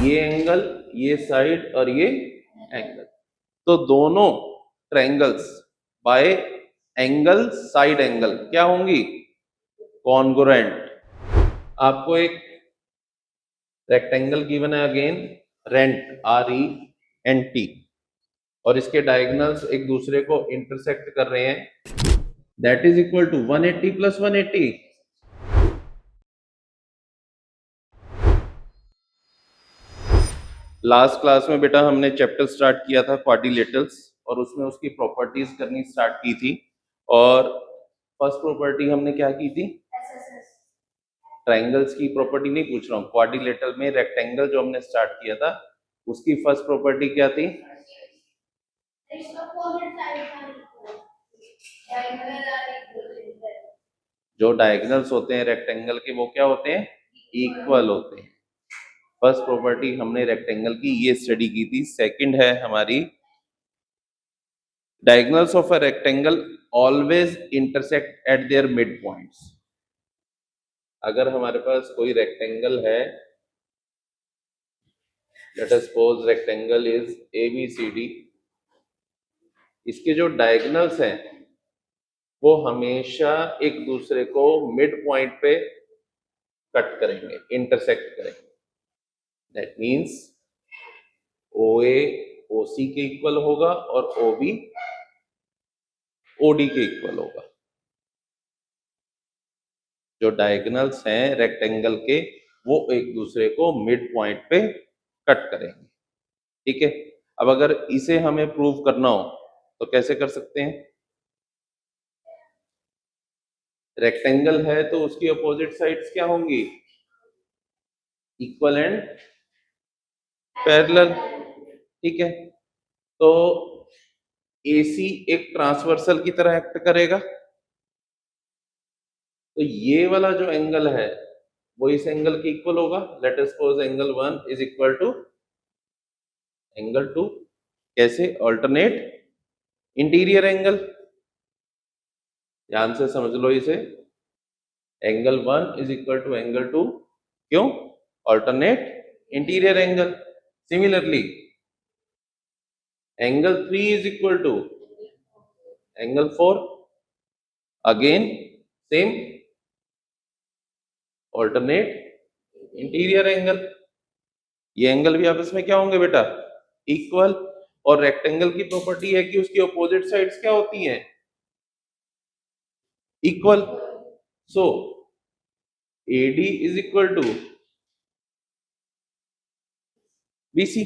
ये एंगल, ये साइड और ये एंगल, तो दोनों triangles bye angle side angle क्या होंगी? कॉन्ग्रुएंट। आपको एक रेक्टेंगल गिवन है अगेन, रेंट RENT, और इसके डायगोनल्स एक दूसरे को इंटरसेक्ट कर रहे हैं, that is equal to 180 plus 180। Last class में बेटा हमने चैप्टर स्टार्ट किया था क्वाड्रिलेटरल्स, और उसमें उसकी प्रॉपर्टीज करनी स्टार्ट की थी, और फर्स्ट प्रॉपर्टी हमने क्या की थी? ट्रायंगल्स की प्रॉपर्टी नहीं पूछ रहा हूँ, क्वाड्रिलेटरल में रेक्टेंगल जो हमने स्टार्ट किया था उसकी फर्स्ट प्रॉपर्टी क्या थी? जो डायगोनल्स होते हैं रेक्टेंगल के वो क्या होते हैं? इक्वल होते हैं। फर्स्ट प्रॉपर्टी हमने रेक्टेंगल की ये स्टडी की थी। सेकंड है हमारी, diagonals of a rectangle always intersect at there mid points. अगर हमारे पास कोई रेक्टेंगल है, late us suppose rectangle is ABCD, इसके जो डायगोनल्स हैं वो हमेशा एक दूसरे को मिड पॉइंट पे कट करेंगे, इंटरसेक्ट करेंगे। दैट मीन्स OA OC के इक्वल होगा और OB OD के इक्वल होगा। जो डायगोनल्स हैं रेक्टेंगल के वो एक दूसरे को मिड पॉइंट पे कट करेंगे, ठीक है। अब अगर इसे हमें प्रूव करना हो तो कैसे कर सकते हैं? रेक्टेंगल है तो उसकी अपोजिट साइड्स क्या होंगी? इक्वल एंड पैरेलल, ठीक है। तो AC एक ट्रांसवर्सल की तरह एक्ट करेगा, तो ये वाला जो एंगल है वो इस एंगल के इक्वल होगा। Let us suppose angle 1 is equal to angle 2। कैसे? Alternate interior angle. ध्यान से समझ लो इसे, angle 1 is equal to angle 2, क्यों? Alternate interior angle. Similarly angle 3 is equal to angle 4, again same alternate interior angle. ये angle भी आपस में क्या होंगे बेटा? इक्वल। और रेक्टेंगल की प्रॉपर्टी है कि उसकी अपोजिट साइड्स क्या होती हैं? Equal. So AD is equal to BC,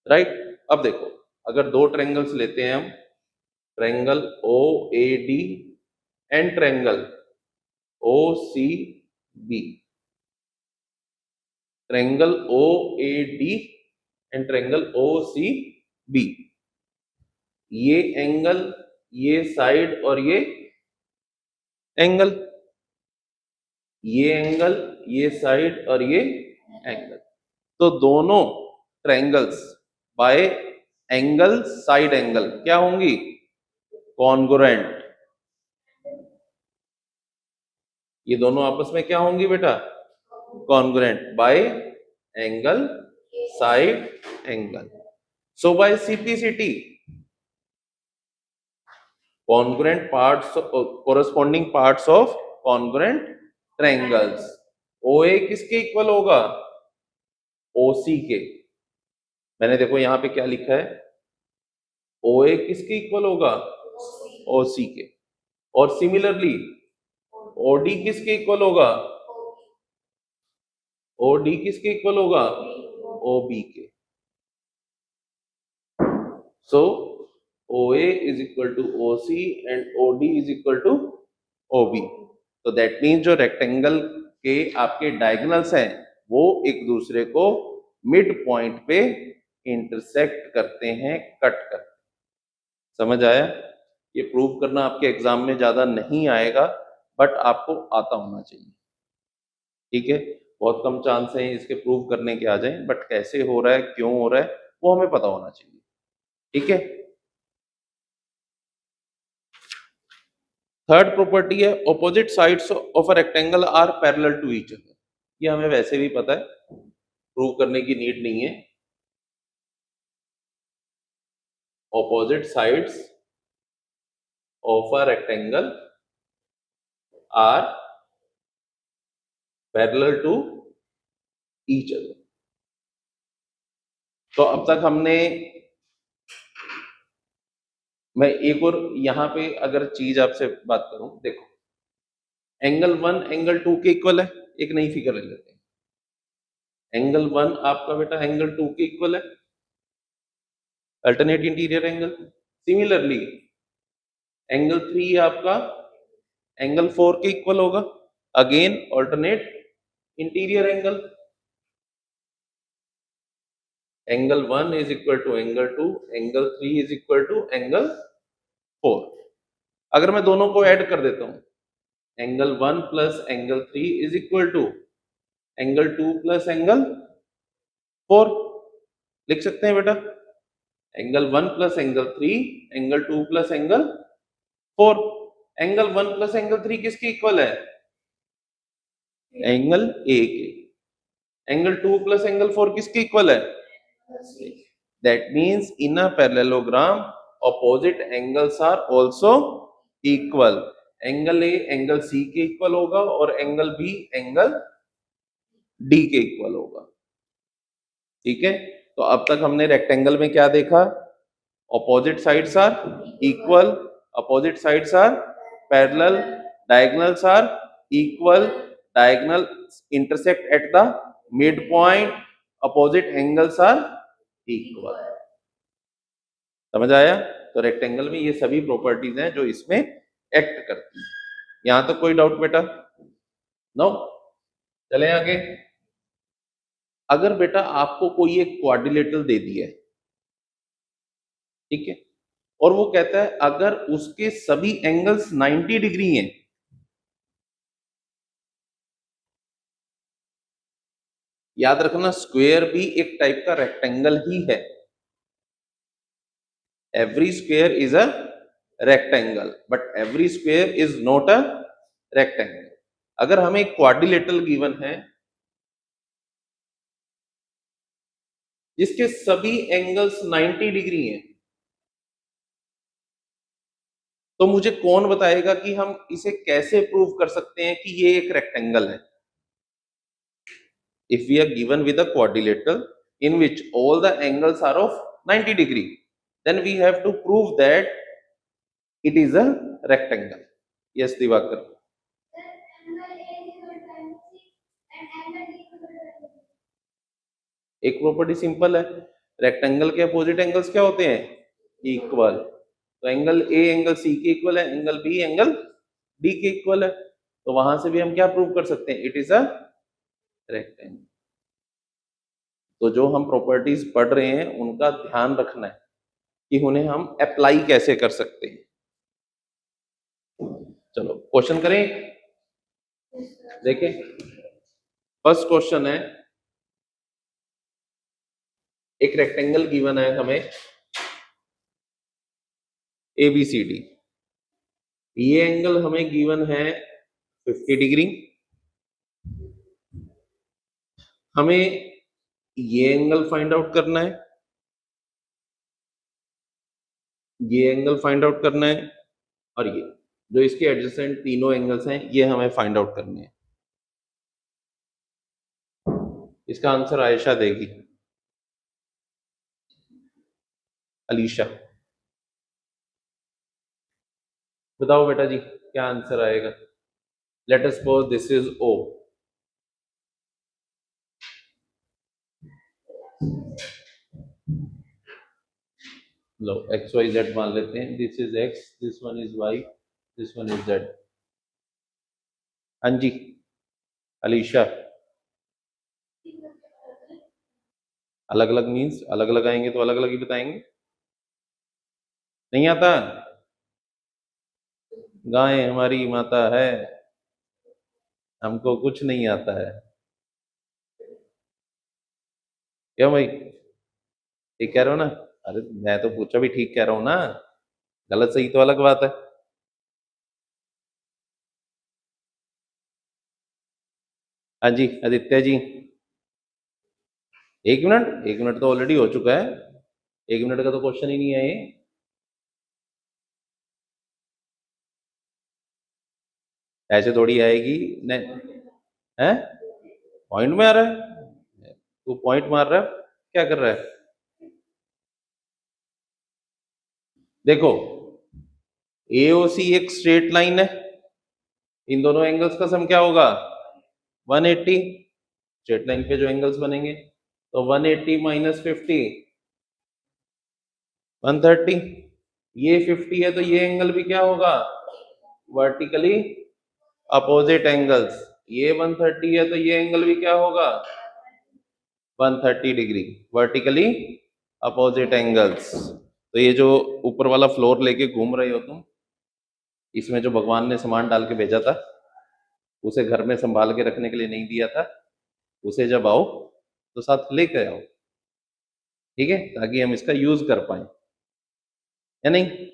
right. अब देखो, अगर दो ट्रायंगल्स लेते हैं हम, triangle OAD and triangle OCB, triangle OAD and triangle OCB, ये एंगल, ये साइड और ये एंगल, ये एंगल, ये साइड और ये एंगल, तो दोनों triangles bye angle side angle क्या होंगी? कॉन्ग्रुएंट। ये दोनों आपस में क्या होंगी बेटा? Congruent by angle side angle. So by CPCT, congruent parts, corresponding parts of congruent triangles, OA किसके इक्वल होगा? OC के। मैंने देखो यहां पे क्या लिखा है, OA किसके इक्वल होगा? OC के। और सिमिलरली OD किसके इक्वल होगा? OD किसके इक्वल होगा? OB के। सो OA is equal to OC and OD is equal to OB। तो दैट मीन्स जो रेक्टेंगल के आपके डायगोनल्स हैं वो एक दूसरे को मिड पॉइंट पे इंटरसेक्ट करते हैं, कट करते हैं। समझ आया? ये प्रूव करना आपके एग्जाम में ज्यादा नहीं आएगा, बट आपको आता होना चाहिए, ठीक है। बहुत कम चांस है इसके प्रूव करने के आ जाए, बट कैसे हो रहा है, क्यों हो रहा है, वो हमें पता होना चाहिए, ठीक है। थर्ड प्रॉपर्टी है, opposite sides of a rectangle are parallel to each other. ये हमें वैसे भी पता है, प्रूव करने की नीड नहीं है। Opposite sides of a rectangle are parallel to each other. तो अब तक हमने, मैं एक और यहां पे अगर चीज आपसे बात करूं, देखो एंगल 1 एंगल 2 के इक्वल है, एक नई फिगर ले लेते हैं। एंगल 1 आपका बेटा एंगल 2 के इक्वल है, alternate interior angle. Similarly angle 3 आपका एंगल 4 के इक्वल होगा, again alternate interior angle. Angle 1 is equal to angle 2, angle 3 is equal to angle 4। अगर मैं दोनों को ऐड कर देता हूं, angle 1 plus angle 3 is equal to angle 2 plus angle 4, लिख सकते हैं बेटा। Angle 1 plus angle 3, angle 2 plus angle 4। Angle 1 plus angle 3 किसके इक्वल है? एंगल ए के। एंगल 2 प्लस एंगल 4 किसके इक्वल है? That means in a parallelogram opposite angles are also equal. Angle A angle C के इक्वल होगा और angle B angle D के equal होगा। ठीक है, तो अब तक हमने रेक्टेंगल में क्या देखा? Opposite sides are equal, opposite sides are parallel, diagonals are equal, diagonal intersect at the mid point, opposite angles are equal. समझ आया? तो रेक्टेंगल में ये सभी प्रॉपर्टीज हैं जो इसमें एक्ट करती हैं। यहां तक कोई डाउट बेटा? नो? चलें आगे। अगर बेटा आपको कोई एक क्वाड्रिलेटरल दे दिया है, ठीक है, और वो कहता है अगर उसके सभी एंगल्स 90 डिग्री हैं, याद रखना स्क्वायर भी एक टाइप का रेक्टेंगल ही है। Every square is a rectangle but every square is not a rectangle. अगर हमें एक क्वाड्रिलेटरल गिवन है जिसके सभी एंगल्स 90 डिग्री हैं, तो मुझे कौन बताएगा कि हम इसे कैसे प्रूव कर सकते हैं कि ये एक रेक्टेंगल है? If we are given with a quadrilateral in which all the angles are of 90 degree, then we have to prove that it is a rectangle. Yes, Divakar. एक प्रॉपर्टी सिंपल है, rectangle के opposite angles क्या होते हैं? Equal. तो angle A angle C के equal है, angle B angle D के इक्वल है, तो वहां से भी हम क्या प्रूव कर सकते हैं? It is a rectangle. तो जो हम प्रॉपर्टीज पढ़ रहे हैं उनका ध्यान रखना है कि उन्हें हम अप्लाई कैसे कर सकते हैं। चलो क्वेश्चन करें, देखें। फर्स्ट क्वेश्चन है, एक रेक्टेंगल गिवन है हमें ABCD। ये एंगल हमें गिवन है 50 डिग्री। हमें ये एंगल फाइंड आउट करना है, ये एंगल फाइंड आउट करना है, और ये जो इसके एडजेसेंट तीनों एंगल्स हैं ये हमें फाइंड आउट करने हैं। इसका आंसर आयशा देगी। अलीशा बताओ बेटा जी क्या आंसर आएगा? Let us suppose this is O। लो एक्स वाई जेड मान लेते हैं, this is X, this one is Y, this one is Z. हाँ जी अलीशा, अलग अलग मीन्स अलग अलग आएंगे तो अलग अलग ही बताएंगे। नहीं आता? गाय हमारी माता है, हमको कुछ नहीं आता है। क्यों भाई, ठीक कह रहे हो ना? अरे मैं तो पूछा भी ठीक कह रहा हूं ना, गलत सही तो अलग बात है। हाँ जी आदित्य जी। एक मिनट तो ऑलरेडी हो चुका है, 1 मिनट का तो क्वेश्चन ही नहीं है ये। ऐसे थोड़ी आएगी ने, है पॉइंट में आ रहा है, तू पॉइंट मार रहा है, क्या कर रहा है? देखो एओसी एक स्ट्रेट लाइन है, इन दोनों एंगल्स का सम क्या होगा 180। स्ट्रेट लाइन पे जो एंगल्स बनेंगे तो 180 माइनस 50 130। ये 50 है तो ये एंगल भी क्या होगा वर्टिकली अपोजिट एंगल्स। ये 130 है तो ये एंगल भी क्या होगा 130 डिग्री वर्टिकली अपोजिट एंगल्स। तो ये जो ऊपर वाला फ्लोर लेके घूम रहे हो तुम, इसमें जो भगवान ने सामान डाल के भेजा था, उसे घर में संभाल के रखने के लिए नहीं दिया था, उसे जब आओ तो साथ लेकर आओ, ठीक है, ताकि हम इसका यूज कर पाए, या नहीं,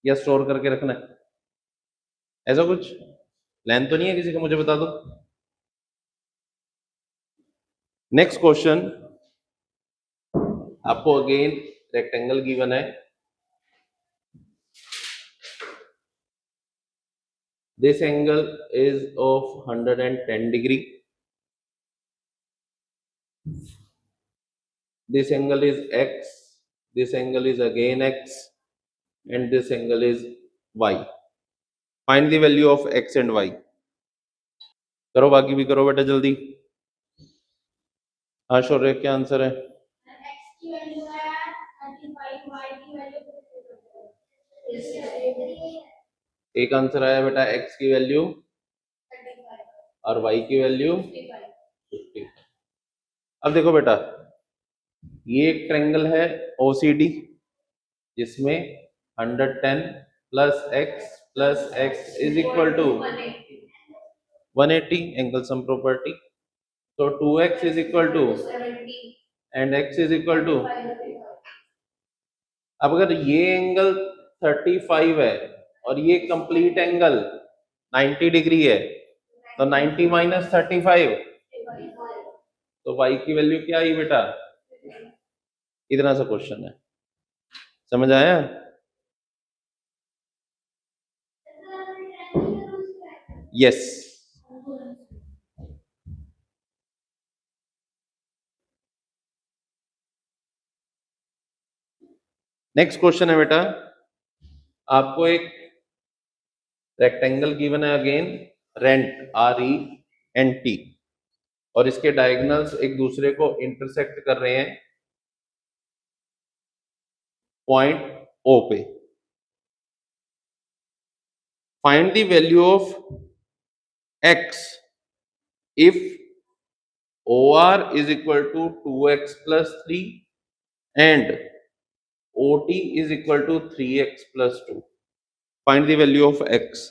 या स्टोर करके रखना है, ऐसा कुछ प्लान तो नहीं है किसी का, मुझे बता दो। नेक्स्ट क्वेश्चन, आपको अगेन रेक्टेंगल गिवन है, this angle is of 110 degree, this angle is x, this angle is again x, and this angle is y. Find the value of x and y. करो, बाकी भी करो बेटा जल्दी। हाँ शौर्य, क्या आंसर है? एक आंसर आया बेटा x की वैल्यू और y की वैल्यू 50। अब देखो बेटा, ये एक ट्रायंगल है OCD जिसमें 110 plus x is equal to 180 angle sum property. तो 2x is equal to and x is equal to, अब अगर ये एंगल 35 है और ये कंप्लीट एंगल 90 डिग्री है, तो 90 माइनस 35, तो y की वैल्यू क्या आई बेटा? इतना सा क्वेश्चन है, समझ आया? यस। नेक्स्ट क्वेश्चन है बेटा, आपको एक रेक्टेंगल गिवन है अगेन, रेंट RENT, और इसके डायगोनल्स एक दूसरे को इंटरसेक्ट कर रहे हैं पॉइंट O पे। Find the value of x if OR is equal to 2x plus 3 and OT is equal to 3x plus 2. Find the value of x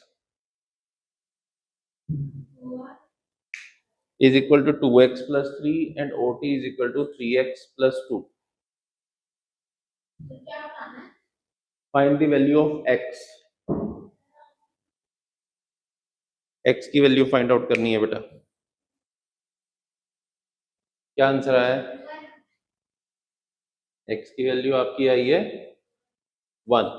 is equal to 2x plus 3 and OT is equal to 3x plus 2. Find the value of x. x की value find out करनी है बेटा। क्या answer आया है? x की value आपकी आई है 1।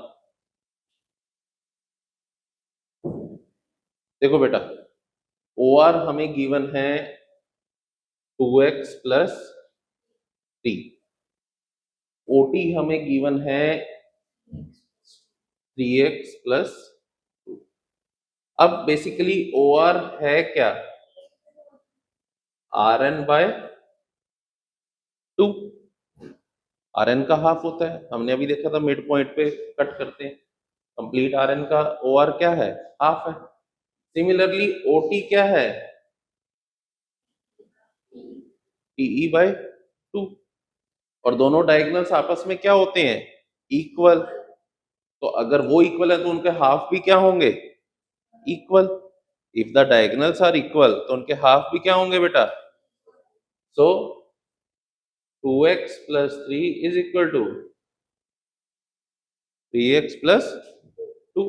देखो बेटा, OR हमें गिवन है 2x प्लस 3, OT हमें गिवन है 3x प्लस 2। अब बेसिकली OR है क्या? RN by 2। RN का हाफ होता है, हमने अभी देखा था मिड पॉइंट पे कट करते हैं, कंप्लीट RN का OR क्या है? हाफ है। सिमिलरली OT क्या है? TE बाय 2, और दोनों डायगोनल्स आपस में क्या होते हैं? इक्वल। तो अगर वो इक्वल है तो उनके हाफ भी क्या होंगे? Equal. If the diagonals are equal तो उनके हाफ भी क्या होंगे बेटा? सो 2x plus 3 is equal to 3x plus 2।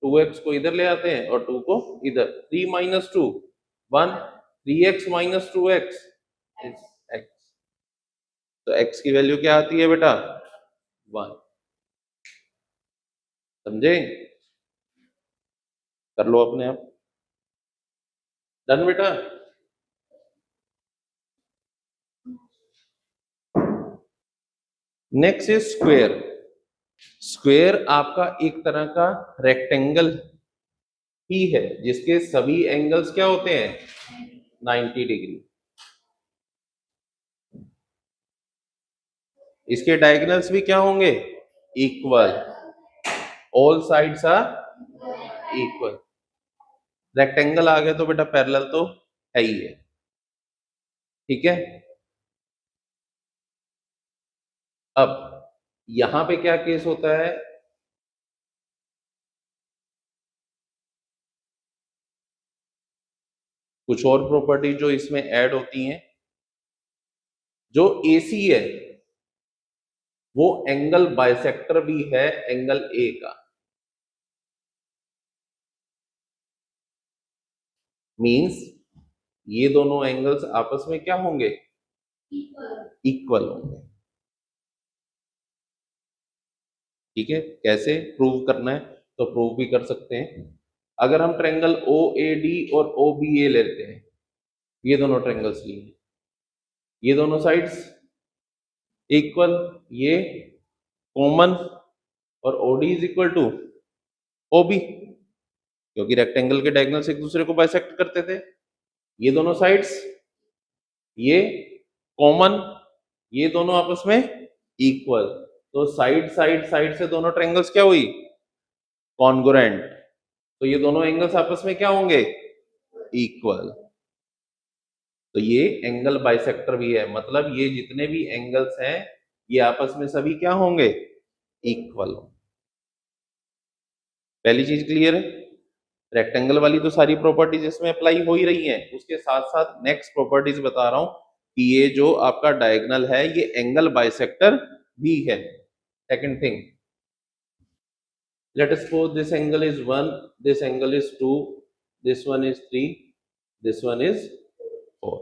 2x को इधर ले आते हैं और 2 को इधर, 3 minus 2 1, 3x minus 2x is x। तो x की वैल्यू क्या आती है बेटा 1। समझे? कर लो अपने आप। डन बेटा। Next is square. स्क्वायर आपका एक तरह का रेक्टेंगल ही है जिसके सभी एंगल्स क्या होते हैं 90 डिग्री। इसके डायगोनल्स भी क्या होंगे equal. All sides are equal. Rectangle आ गए तो बेटा पैरेलल तो है ही है। ठीक है। अब यहां पे क्या केस होता है, कुछ और प्रॉपर्टी जो इसमें ऐड होती हैं। जो एसी है वो एंगल बाइसेक्टर भी है एंगल ए का। मींस ये दोनों एंगल्स आपस में क्या होंगे इक्वल होंगे। ठीक है। कैसे प्रूव करना है तो प्रूव भी कर सकते हैं। अगर हम ट्रायंगल ओ ए डी और ओ बी ए लेते हैं, ये दोनों ट्रायंगल्स लिए, ये दोनों साइड्स इक्वल, ये कॉमन, और ओडी इज इक्वल टू ओबी, क्योंकि रेक्टेंगल के डायगोनल्स एक दूसरे को बाइसेक्ट करते थे। ये दोनों साइड्स, ये कॉमन, ये दोनों आपस में इक्वल। तो साइड साइड साइड से दोनों ट्रायंगल्स क्या हुई कॉन्ग्रुएंट। तो ये दोनों एंगल्स आपस में क्या होंगे इक्वल। तो ये एंगल बाइसेक्टर भी है, मतलब ये जितने भी एंगल्स हैं ये आपस में सभी क्या होंगे इक्वल। पहली चीज क्लियर है। रेक्टेंगल वाली तो सारी प्रॉपर्टीज इसमें अप्लाई हो ही रही हैं, उसके साथ साथ नेक्स्ट प्रॉपर्टीज बता रहा हूं कि ये जो आपका डायगोनल है ये एंगल बाइसेक्टर भी है। Second thing, let us suppose this angle is 1, this angle is 2, this one is 3, this one is 4।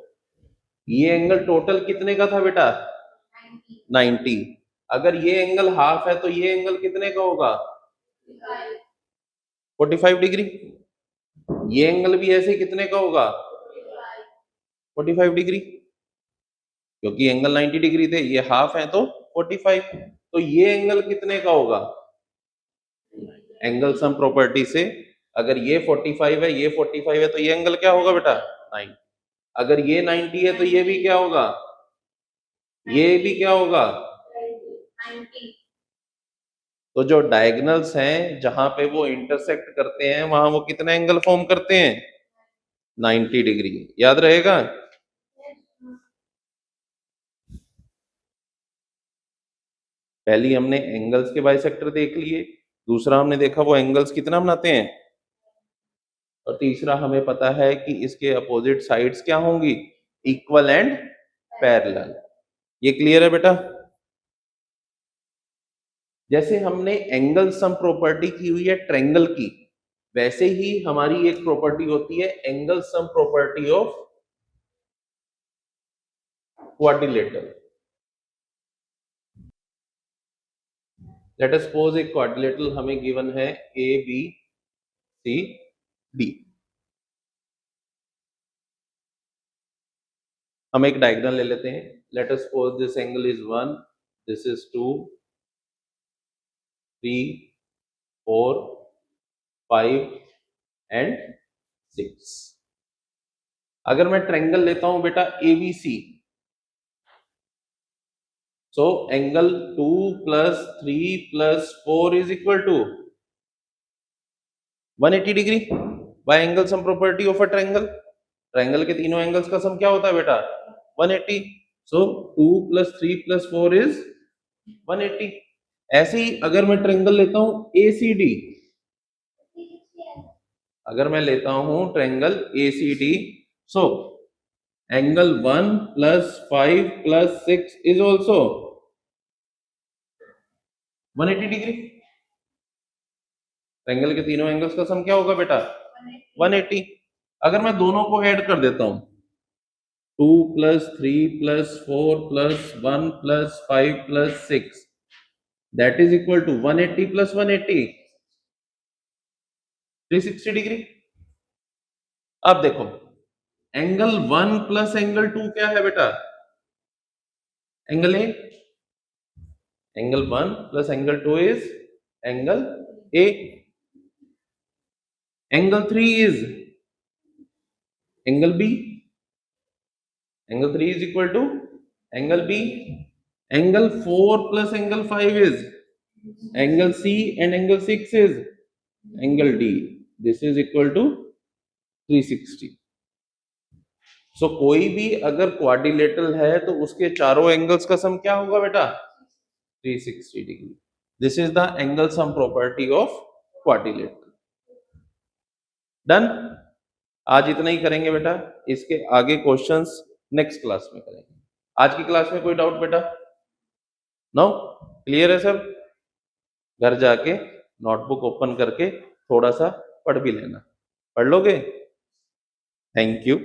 ये एंगल टोटल कितने का था बेटा 90। अगर ये एंगल हाफ है तो ये एंगल कितने का होगा 45 डिग्री। ये एंगल भी ऐसे कितने का होगा 45 डिग्री, क्योंकि एंगल 90 डिग्री थे, ये हाफ है तो 45। तो ये एंगल कितने का होगा एंगल सम प्रॉपर्टी से, अगर ये 45 है ये 45 है तो ये एंगल क्या होगा बेटा 90। अगर ये 90 है तो ये भी क्या होगा, ये भी क्या होगा 90। तो जो डायगोनल्स हैं जहां पे वो इंटरसेक्ट करते हैं वहां वो कितने एंगल फॉर्म करते हैं 90 डिग्री। याद रहेगा। पहली हमने एंगल्स के बाइसेक्टर देख लिए, दूसरा हमने देखा वो एंगल्स कितना बनाते हैं, और तीसरा हमें पता है कि इसके अपोजिट साइड्स क्या होंगी इक्वल एंड पैरेलल। ये क्लियर है बेटा। जैसे हमने एंगल सम प्रॉपर्टी की हुई है ट्रायंगल की, वैसे ही हमारी एक प्रॉपर्टी होती है angle sum property of quadrilateral. Late us suppose एक क्वाड्रिलेटरल हमें गिवन है ए बी सी डी। हम एक डायग्राम ले लेते हैं। Let us suppose this angle is 1, this is 2, 3, 4, 5 and 6। अगर मैं ट्रायंगल लेता हूं बेटा ABC, so angle 2 + 3 + 4 is equal to 180 degree by angle sum property of a triangle. Triangle के तीनों एंगल्स का सम क्या होता है बेटा 180। सो 2 + 3 + 4 इज 180। ऐसे ही अगर मैं ट्रायंगल लेता हूं एसीडी, अगर मैं लेता हूं triangle ACD, so angle 1 + 5 + 6 is also 180 degree. Triangle के तीनों एंगल्स का सम क्या होगा बेटा 180। अगर मैं दोनों को ऐड कर देता हूं 2 plus 3 plus 4 plus 1 plus 5 plus 6 that is equal to 180 plus 180 360 degree. अब देखो एंगल 1 प्लस एंगल 2 क्या है बेटा? Angle A. Angle 1 plus angle 2 is angle A. Angle 3 is angle B. Angle 3 is equal to angle B. Angle 4 plus angle 5 is angle C and angle 6 is angle D. This is equal to 360. So कोई भी अगर quadrilateral है तो उसके चारों angles का सम क्या होगा बेटा? 360 degree. This is the angle sum property of quadrilateral. Done? आज इतना ही करेंगे बेटा, इसके आगे क्वेश्चंस नेक्स्ट क्लास में करेंगे। आज की क्लास में कोई डाउट बेटा? नो? क्लियर है सब? घर जाके नोटबुक ओपन करके थोड़ा सा पढ़ भी लेना। पढ़ लोगे? Thank you.